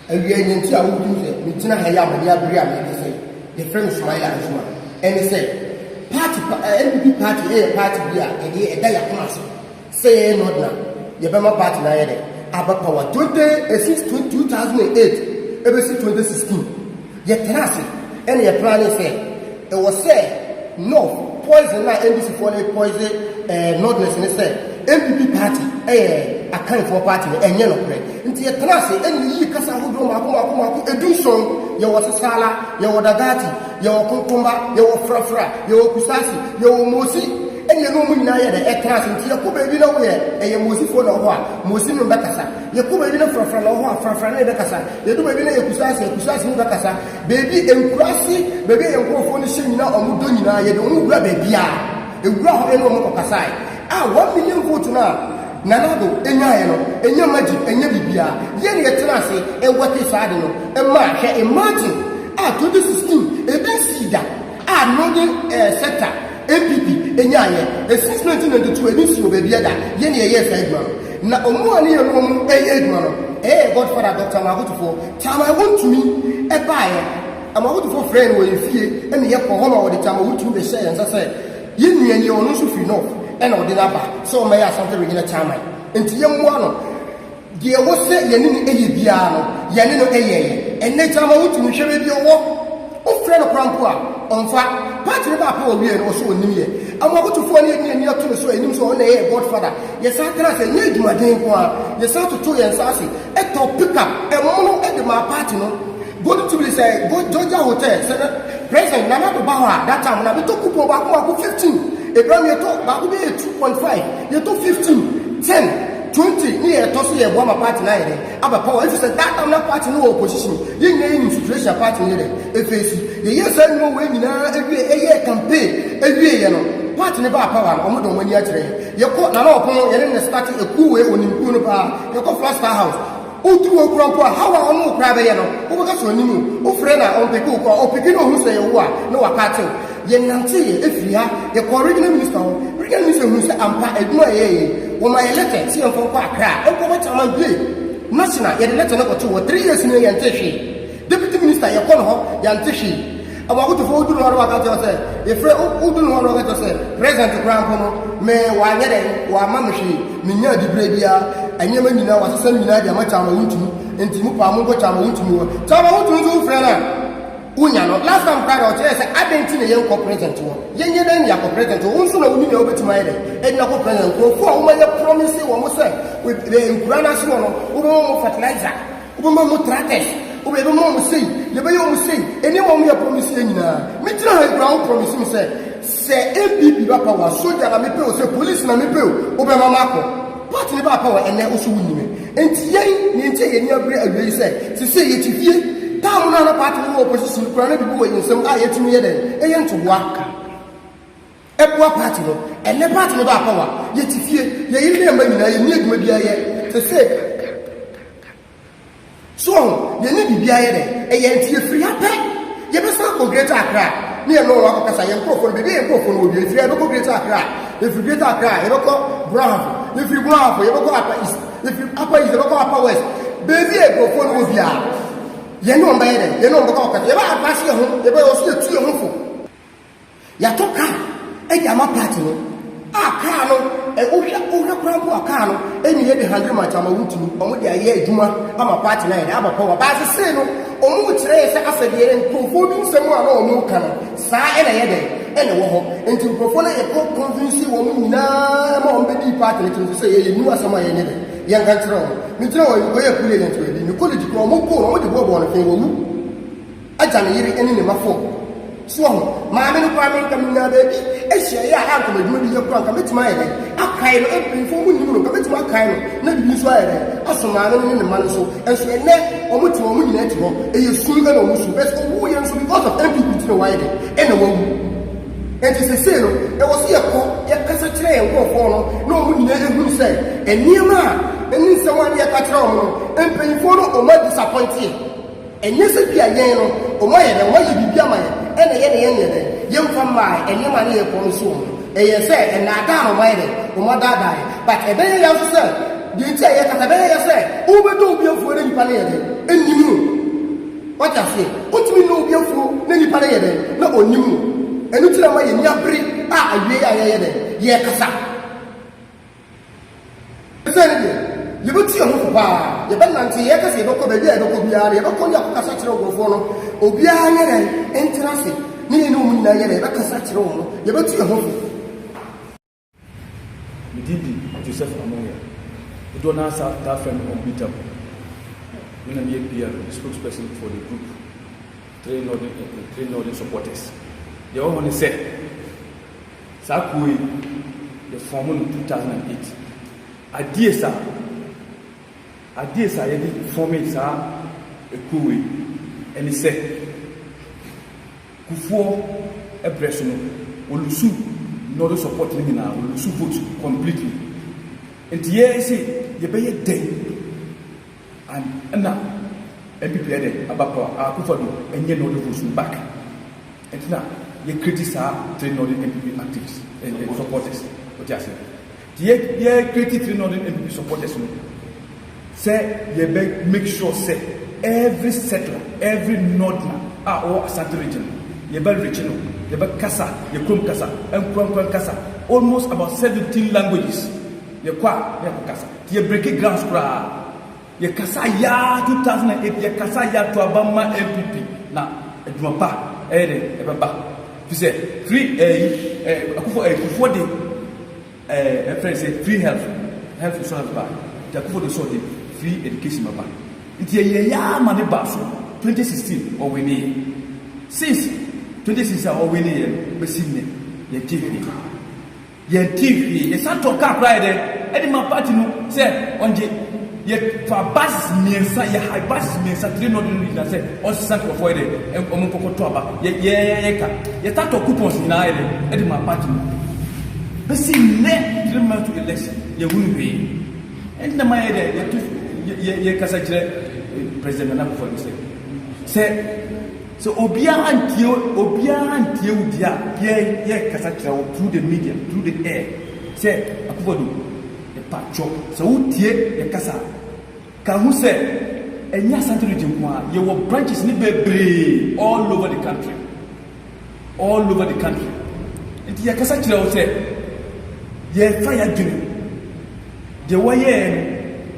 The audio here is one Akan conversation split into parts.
And we are in the Awudu, Mitina Hayam, and Yabria, say, the friends Smile and he said, Party, NPP party, party, and ye a day of class. Say, not now, Yabama party, Abba Power, 2008, ever since 2016. Yet, Tenassi, and your plan say, it was said, no, poison, not NBC for a poison, notness, and said, MPP party, a kind for party, and yellow bread. Into a classy, and you can say, a do song, you was a sala, you were dagati, you were cucumba, you were frafra, you were kusasi, you were mosi. And you know, we are the class into your Kuba, you know, where a mosi for the one, Mosin Bakasa, your Kuba, you know, frafra, Bakasa, you do a kusasi, Bakasa, baby, and classy, baby, and go for the same now, or Mudunina, you don't grab a bia, a raw and no Kasai. 1 million votes now. Nanado, Enya magic, Enya Bibia, Yen Yatrasi, and what is Adeno, and Mark, imagine, 2016, a big cedar, Northern sector, MPP, Enya, since 1992, a new baby, Yen yes, Edmund. Now, Omani and Edmund, Godfather Dr. Mahutu, time I want to me, a buyer. I'm out for friend where you fear, and the Yokohama or the time I want to be saying, as I said, Yen and you are also free enough. And on the number, so may I something regular time. And to young one, dear was said Yanin Ebiano, Yanino Eye, and next time I want to share with your walk. Oh, friend of Rampua, on fire, partly about poor beer also in the year. I'm about to fall in your to the soil, and so on the air, Godfather. Yes, I can say, need my day one. Yes, I to two and sassy. A top pick up, a mono at my party. Go to say, go Georgia Hotel, President Nana Bawa, that time, I took Kupo 15. Abraham, you talk about 2.5, you talk 15, 10, 20, near Tossi, a woman party night. Abba Power, if you said that I'm not party no opposition, you name situation party near it. The years I know when you every year campaign, every year, party never power, or more than 1 year today. You caught Nana upon you didn't start a cool way on Impuna Bar, you call Flaster House. O tu o grandpa, how I know Crabayano, who was on you, who friend on the cook or Pekino who say, no, a cattle. Yenanti, if you have the original minister who said, I'm admire when my letter, see on Crack, and what I'm doing. National, yet a letter number 2 or 3 years in Yantishi. Deputy Minister, you call her Yantishi. I want to hold on what I said. If you don't know what I said, President Grandpa, may one day, one mamashi, Minya de Brebia, and Yamina was a seminar, Yamachama Untu, and Timupa Mungo Chama Untu. Chama Untu, friend. Unyano, last time I said, I didn't see a young co-president. Yen co-president, also no women over to my head, and no co-president, for my promise, one was said, with the Granasuano, Umo fertilizer, Umo Trates. We don't want to say, you may say, anyone we are promising, Mitra ground promising, say, MPP power, soldier, and me say, police, and me pay, Obama Marco, party power, and they also win me. And Tian, Ninja, and your great say, to say it if you, town on a party of opposition, granted to go in some eye to me, and to work. A poor party, and the party of power, yet if you remember, you need me to say. So, you need to be a free happy. You must not go greater cry. Near no one can say, and go for the day, go for the day, go greater cry. If you greater cry, you go brown. If you brown, you go upper east. If you upper east, you go upper west. Baby, go for the day. You know, by you know, the cocker. You are passing home, you will also see a home. You took a Yama party. Kano, a Uya Crampo, Kano, and you had the 100 much I'm a to, or the year Juma, I'm a party line, I'm a power, but I say, or which race after the end, performing someone or no Kano, Sa and a headache, and a war, and to perform a convincing woman, now, baby party to say, you knew as my enemy, young control. Me throw you where you into it, you call it Cromo, or the Bob on a thing, I can't hear any of my phone. So, Mamma Kwame coming now, baby. I have to maybe your crunk, commit my head. I kind of for you, commit my kind, not be swear. As a man in the man, so, and so a net or much more money net, and you soon go to best of who you because of MPP to the wide and a woman. And it's a sale, there was here a cassette and go for no money, who say, and near man, and then someone here cut wrong, and pay for or more disappointed. And yes, it be a yen or my and why you be my and a yen, young from my and your money upon soon. And you say, and not down away, or mother die. But a day also said, the entire Catabella say, over don't be a fool any palette, and you. What I say, what do we know be a fool, any palette, no one knew. And you tell me in your breed, Yakasa. You will see a bar, the balance, Yakas, you don't come here, don't be able to come up as a roll, Obiana, interested. Me no mean I get a such roll, you will see a home. Medindi Joseph Amoya, the donor South African unbeatable. When I'm here, the spokesperson for the group, three Northern supporters. They all want to say, Sakui, the form in 2008. Adiesa, the formates are a Kui, and he said, Kufo, a Bresno, Olusu. Not supporting me now, will support completely. And here I say, you pay a day. And now, MPP had about Akufado, and you know the votes back. And now, you criticize 3 Northern MPP activists and supporters. What you say? You criticize 3 Northern MPP supporters. Say, you make sure, say, every settler, every Northerner, or Asante region, you better regional. You have Kasa, you Krum Kasa, and Krum Kasa, almost about 17 languages. You Kasa, you break it ground scra. You Kasa ya 2008, you Kasa ya to Abama MPP. Now, it won't back, Ebaba. You say, free, before the friends say, free health insurance back. Jacobo de Sodi, free education back. It's a ya money bass, 2016, or we need. Since 2016 are winning, but see me, your TV. Your TV, your son talk up right there. Any my party no say on the yet for bass means your high bass means a 3 Northern region say, or Sank of Friday, and Omoko Toba, ye start to coupons in Ireland, any my party. But see, net 3 months to election, you wouldn't be. And the my idea, ye Casaje, President Napa say. So Obia Antio dia ye Kasatra through the media, through the air. Say Akubodu, the patcho. So Utie the Kasa. Can who say and Asante region you were branches in all over the country. All over the country. And the Kasatra say, ye fire doing. The way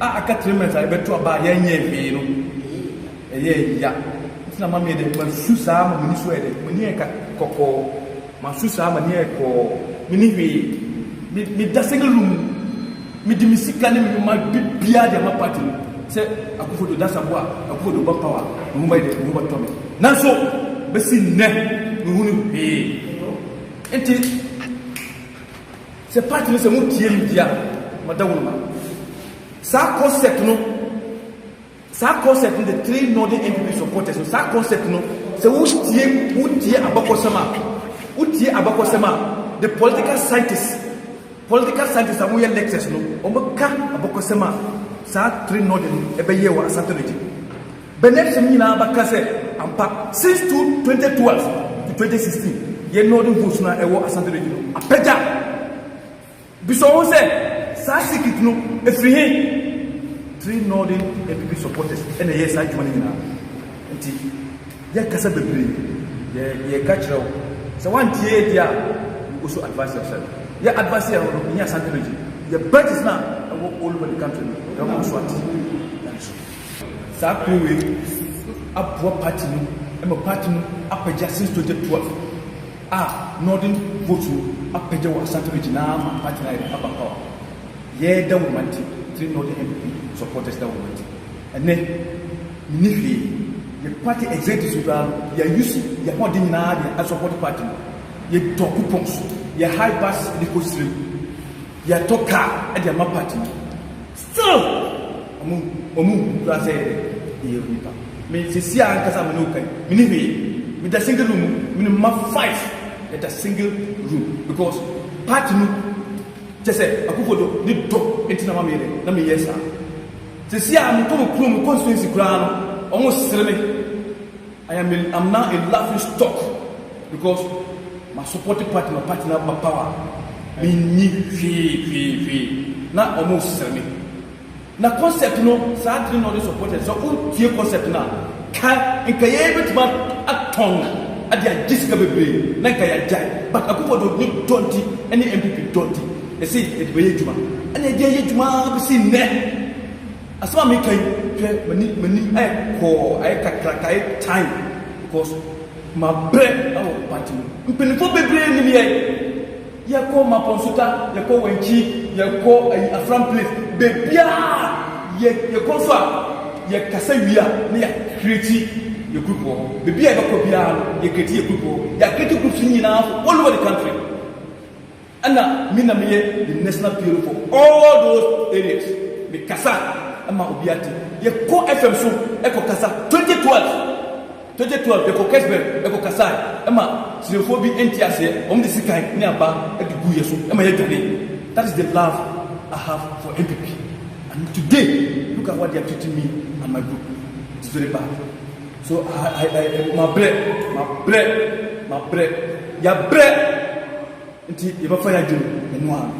I got 3 minutes, I bet to about yeah. Na mama de mansusa ma mini so ede mani eka kokko mansusa ma ni eko mini hwe mi da single room mi di misika ne mi ma bibia de ma party se Akufo-Addo da sabo Akufo-Addo ba power mo ba de mo ba to me na so be si ne mi hunu hwe enti se party no se mo tie mi dia ma da wonu ma sa concept no. That concept in the 3 Northern MPP supporters. So that concept, no. So Utie Abakosema, the political scientists are more lectures, no. Omaka Abakosema, that 3 Northern Ebeyewa Saturday. Benet Semina Abakase, Ampa, since 2012 to 2016, ye Northern votes na Ewa Saturday. Apeja Bison said, Sasikit no, a free. 3 Northern MPP supporters and the yes I join now. And ya kasa bebre ye catcher. So one day you also advise yourself. You advise your in your strategy. Your budget is now all over the country. You are also at Sakwe up what party I'm a party up since 2012. Northern votes up a strategy now party up power. Yeah, that woman 3 Northern MPP supporters that woman. And then the party executives you use your body now as support party. You talk coupons, you high pass the coast stream, you talk car at your party. Still, you say, me see Ankasamuka, Minivi, with a single room, minimum 5 at a single room because party. Just say, Akufo-Addo need drop into Namamere. Let me yes, sir. To see I'm to constituency ground almost 3. I'm now a laughing stock because my supporting party, my party, my power. Me need fee. Not almost 3. na concept no saa three Northern supporters so o tie concept na ka nka ye betuma aton ade agisika bebre na nka ya jai but Akufo-Addo ni donti any MPP donti they say it be yejuma and e dey yejuma be see ne asama me kai mani ko ai kakra time because my bread our party mpenifo bebre ni ye ko Maponsuta ye ko Wenchi ye ko Afram place bebia ye ko fa ye kasa wia na ya create ye group bebia ye ko bia ye create ye group ya create group nyina all over the country ana mina me the national bureau for all those areas me kasa ama obiati ye ko FM so e ko kasa 2012 eko Kesbel eko Kasai ema xenophobia entiase de sikai ni aba edugu yeso ema ye dwane. That is the love I have for MPP, and today look at what they are treating me and my group. It's very bad. So I my bread ya bread nti ye ba fa ya dum eno